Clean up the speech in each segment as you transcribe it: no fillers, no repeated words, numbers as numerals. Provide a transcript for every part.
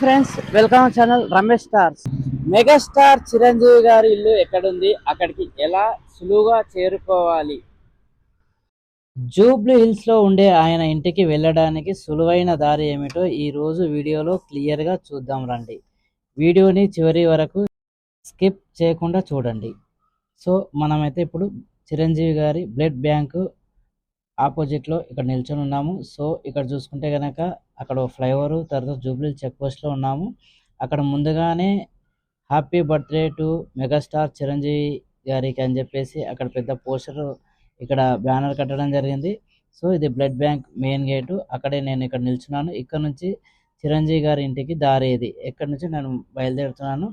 Friends, welcome channel Ramesh stars. Megastar Chiranjeevi గారి ఇల్లు ఎక్కడుంది, అక్కడికి ఎలా సులువుగా చేరుకోవాలి, జూబ్లీ హిల్స్ లో ఉండే ఆయన ఇంటికి వెళ్ళడానికి సులువైన దారి ఏమిటో ఈ రోజు వీడియోలో క్లియర్ గా చూద్దాం రండి. వీడియోని చివరి వరకు స్కిప్ చేయకుండా చూడండి. సో మనమైతే ఇప్పుడు చిరంజీవి గారి బ్లడ్ బ్యాంకు ఆపోజిట్లో ఇక్కడ నిల్చొని ఉన్నాము. సో ఇక్కడ చూసుకుంటే కనుక అక్కడ ఫ్లైఓవర్, తర్వాత జూబ్లీ చెక్ పోస్ట్లో ఉన్నాము. అక్కడ ముందుగానే happy birthday to megastar Chiranjeevi గారికి అని చెప్పేసి అక్కడ పెద్ద పోస్టర్, ఇక్కడ బ్యానర్ కట్టడం జరిగింది. సో ఇది బ్లడ్ బ్యాంక్ మెయిన్ గేటు. అక్కడే నేను ఇక్కడ నిల్చున్నాను. ఇక్కడ నుంచి చిరంజీవి గారి ఇంటికి దారి ఇది. ఎక్కడి నుంచి నేను బయలుదేరుతున్నాను.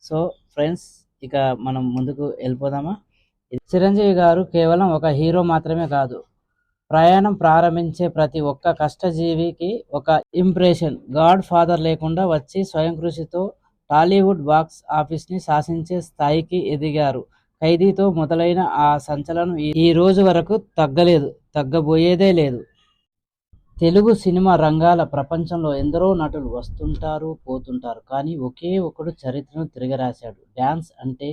సో ఫ్రెండ్స్, ఇక మనం ముందుకు వెళ్ళిపోదామా. చిరంజీవి గారు కేవలం ఒక హీరో మాత్రమే కాదు, ప్రయాణం ప్రారంభించే ప్రతి ఒక్క కష్టజీవికి ఒక ఇంప్రెషన్. గాడ్ ఫాదర్ లేకుండా వచ్చి స్వయం కృషితో టాలీవుడ్ బాక్స్ ఆఫీస్ని శాసించే స్థాయికి ఎదిగారు. ఖైదీతో మొదలైన ఆ సంచలనం ఈ రోజు వరకు తగ్గలేదు, తగ్గబోయేదే లేదు. తెలుగు సినిమా రంగాల ప్రపంచంలో ఎందరో నటులు వస్తుంటారు, పోతుంటారు. కానీ ఒకే ఒకడు చరిత్రను తిరగరాశాడు. డ్యాన్స్ అంటే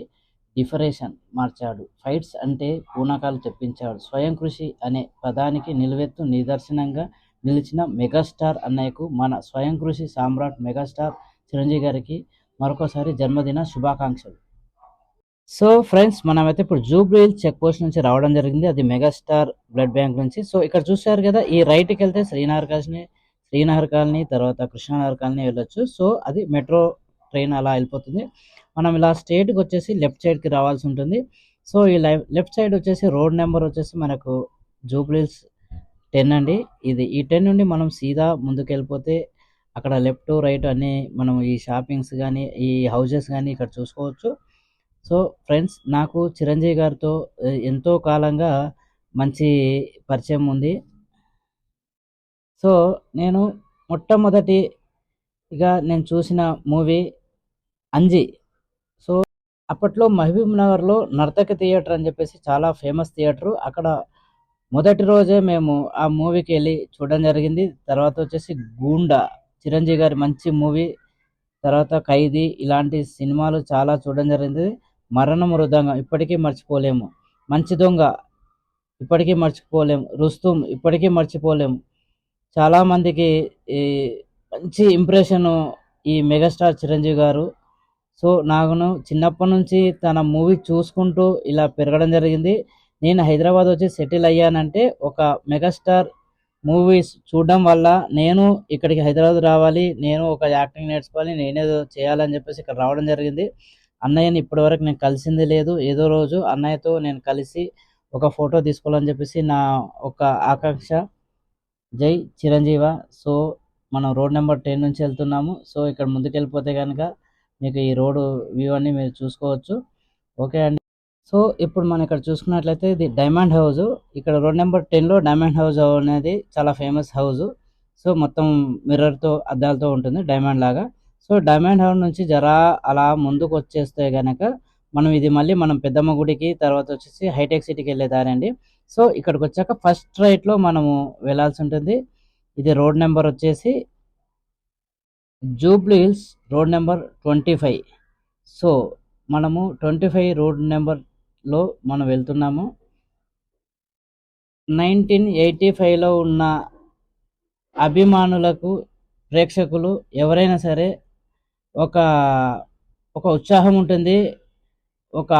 డిఫరేషన్ మార్చాడు. ఫైట్స్ అంటే పూనకాలు తెప్పించాడు. స్వయం కృషి అనే పదానికి నిలువెత్తు నిదర్శనంగా నిలిచిన మెగాస్టార్ అన్నయ్యకు మన స్వయం కృషి సామ్రాట్ మెగాస్టార్ చిరంజీవి గారికి మరొకసారి జన్మదిన శుభాకాంక్షలు. సో ఫ్రెండ్స్, మనమైతే ఇప్పుడు జూబ్లీ హిల్స్ చెక్ పోస్ట్ నుంచి రావడం జరిగింది. అది మెగాస్టార్ బ్లడ్ బ్యాంక్ నుంచి. సో ఇక్కడ చూసారు కదా, ఈ రైట్కి వెళ్తే శ్రీనగర్ కాలనీ, తర్వాత కృష్ణానగర్ కాలనీ వెళ్ళొచ్చు. సో అది మెట్రో ట్రైన్ అలా వెళ్ళిపోతుంది. మనం ఇలా స్ట్రేట్కి వచ్చేసి లెఫ్ట్ సైడ్కి రావాల్సి ఉంటుంది. సో ఈ లెఫ్ట్ సైడ్ వచ్చేసి రోడ్ నెంబర్ వచ్చేసి మనకు జూబ్లీ హిల్స్ 10 అండి. ఇది ఈ 10 నుండి మనం సీదా ముందుకు వెళ్ళిపోతే అక్కడ లెఫ్ట్ రైట్ అన్ని మనం ఈ షాపింగ్స్ కానీ, ఈ హౌజెస్ కానీ ఇక్కడ చూసుకోవచ్చు. సో ఫ్రెండ్స్, నాకు చిరంజీవి గారితో ఎంతో కాలంగా మంచి పరిచయం ఉంది. సో నేను మొట్టమొదటిగా నేను చూసిన మూవీ అంజి. సో అప్పట్లో మహబూబ్ నగర్లో నర్తకి థియేటర్ అని చెప్పేసి చాలా ఫేమస్ థియేటరు. అక్కడ మొదటి రోజే మేము ఆ మూవీకి వెళ్ళి చూడడం జరిగింది. తర్వాత వచ్చేసి గూండా, చిరంజీవి గారి మంచి మూవీ. తర్వాత ఖైదీ, ఇలాంటి సినిమాలు చాలా చూడడం జరిగింది. మరణ మృదంగం ఇప్పటికీ మర్చిపోలేము. మంచి దొంగ ఇప్పటికీ మర్చిపోలేము. రుస్తుం ఇప్పటికీ మర్చిపోలేము. చాలామందికి ఈ మంచి ఇంప్రెషను ఈ మెగాస్టార్ చిరంజీవి గారు. సో నాకును చిన్నప్పటి నుంచి తన మూవీ చూసుకుంటూ ఇలా పెరగడం జరిగింది. నేను హైదరాబాద్ వచ్చి సెటిల్ అయ్యానంటే ఒక మెగాస్టార్ మూవీస్ చూడడం వల్ల నేను ఇక్కడికి హైదరాబాద్ రావాలి, నేను ఒక యాక్టింగ్ నేర్చుకోవాలి, నేనేదో చేయాలని చెప్పేసి ఇక్కడ రావడం జరిగింది. అన్నయ్యని ఇప్పటివరకు నేను కలిసింది లేదు. ఏదో రోజు అన్నయ్యతో నేను కలిసి ఒక ఫోటో తీసుకోవాలని చెప్పేసి నా ఒక ఆకాంక్ష. జై చిరంజీవ. సో మనం రోడ్ నెంబర్ 10 నుంచి వెళ్తున్నాము. సో ఇక్కడ ముందుకు వెళ్ళిపోతే కనుక మీకు ఈ రోడ్డు వ్యూ అన్ని మీరు చూసుకోవచ్చు. ఓకే అండి. సో ఇప్పుడు మనం ఇక్కడ చూసుకున్నట్లయితే ఇది డైమండ్ హౌస్. ఇక్కడ రోడ్ నెంబర్ 10లో డైమండ్ హౌస్ అనేది చాలా ఫేమస్ హౌస్. సో మొత్తం మిర్రర్తో, అద్దాలతో ఉంటుంది, డైమండ్ లాగా. సో డైమండ్ హౌస్ నుంచి జరా అలా ముందుకు వచ్చేస్తే కనుక మనం పెద్దమ్మ గుడికి, తర్వాత వచ్చేసి హైటెక్ సిటీకి వెళ్ళే దారి అండి. సో ఇక్కడికి వచ్చాక ఫస్ట్ రైట్లో మనము వెళ్ళాల్సి ఉంటుంది. ఇది రోడ్ నెంబర్ వచ్చేసి Jubilee hills road number 25. So మనము 25 రోడ్ నెంబర్లో మనం వెళ్తున్నాము. 1985లో ఉన్న అభిమానులకు, ప్రేక్షకులు ఎవరైనా సరే ఒక ఒక ఉత్సాహం ఉంటుంది, ఒక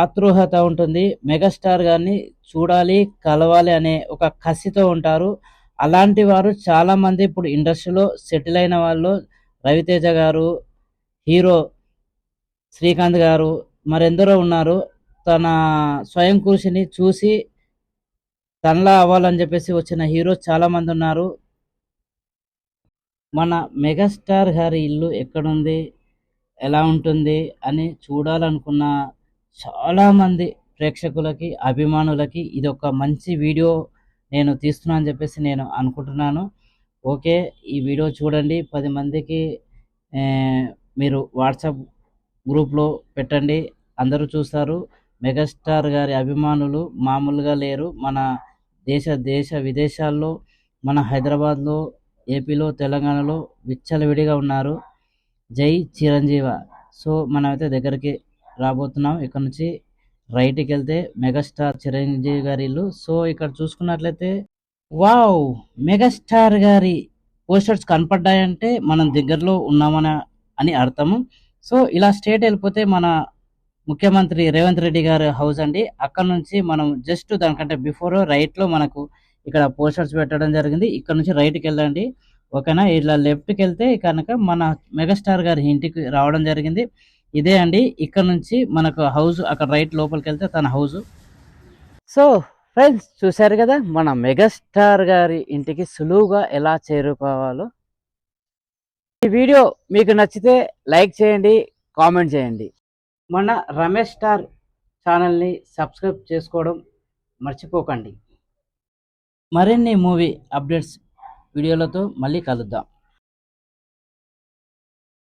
ఆతృహత ఉంటుంది. మెగాస్టార్ గారిని చూడాలి, కలవాలి అనే ఒక కసితో ఉంటారు. అలాంటి వారు చాలామంది ఇప్పుడు ఇండస్ట్రీలో సెటిల్ అయిన వాళ్ళు, రవితేజ గారు, హీరో శ్రీకాంత్ గారు, మరెందరో ఉన్నారు. తన స్వయం కృషిని చూసి తనలా అవ్వాలని చెప్పేసి వచ్చిన హీరోస్ చాలామంది ఉన్నారు. మన మెగాస్టార్ గారి ఇల్లు ఎక్కడుంది, ఎలా ఉంటుంది అని చూడాలనుకున్న చాలామంది ప్రేక్షకులకి, అభిమానులకి ఇది ఒక మంచి వీడియో నేను తీస్తున్నాను అని చెప్పేసి నేను అనుకుంటున్నాను. ఓకే, ఈ వీడియో చూడండి, 10 మందికి మీరు వాట్సాప్ గ్రూప్లో పెట్టండి, అందరూ చూస్తారు. మెగాస్టార్ గారి అభిమానులు మామూలుగా లేరు. మన దేశ విదేశాల్లో, మన హైదరాబాద్లో, ఏపీలో, తెలంగాణలో విచ్చలవిడిగా ఉన్నారు. జై చిరంజీవ. సో మనమైతే దగ్గరికి రాబోతున్నాం. ఇక్కడ నుంచి రైట్కి వెళ్తే మెగాస్టార్ చిరంజీవి గారి ఇల్లు. సో ఇక్కడ చూసుకున్నట్లయితే వావ్, మెగాస్టార్ గారి పోస్టర్స్ కనపడ్డాయంటే మనం దగ్గరలో ఉన్నామని అని అర్థము. సో ఇలా స్ట్రేట్ వెళ్ళిపోతే మన ముఖ్యమంత్రి రేవంత్ రెడ్డి గారి హౌస్ అండి. అక్కడ నుంచి మనం జస్ట్ దానికంటే బిఫోర్ రైట్ లో మనకు ఇక్కడ పోస్టర్స్ పెట్టడం జరిగింది. ఇక్కడ నుంచి రైట్కి వెళ్ళండి, ఓకేనా. ఇలా లెఫ్ట్కి వెళ్తే కనుక మన మెగాస్టార్ గారి ఇంటికి రావడం జరిగింది. ఇదే అండి, ఇక్కడ నుంచి మనకు హౌస్, అక్కడ రైట్ లోపలికి వెళ్తే తన హౌస్. సో ఫ్రెండ్స్, చూశారు కదా మన మెగాస్టార్ గారి ఇంటికి సులువుగా ఎలా చేరుకోవాలో. ఈ వీడియో మీకు నచ్చితే లైక్ చేయండి, కామెంట్ చేయండి. మన రమేష్ స్టార్ ఛానల్ని సబ్స్క్రైబ్ చేసుకోవడం మర్చిపోకండి. మరిన్ని మూవీ అప్డేట్స్ వీడియోలతో మళ్ళీ కలుద్దాం.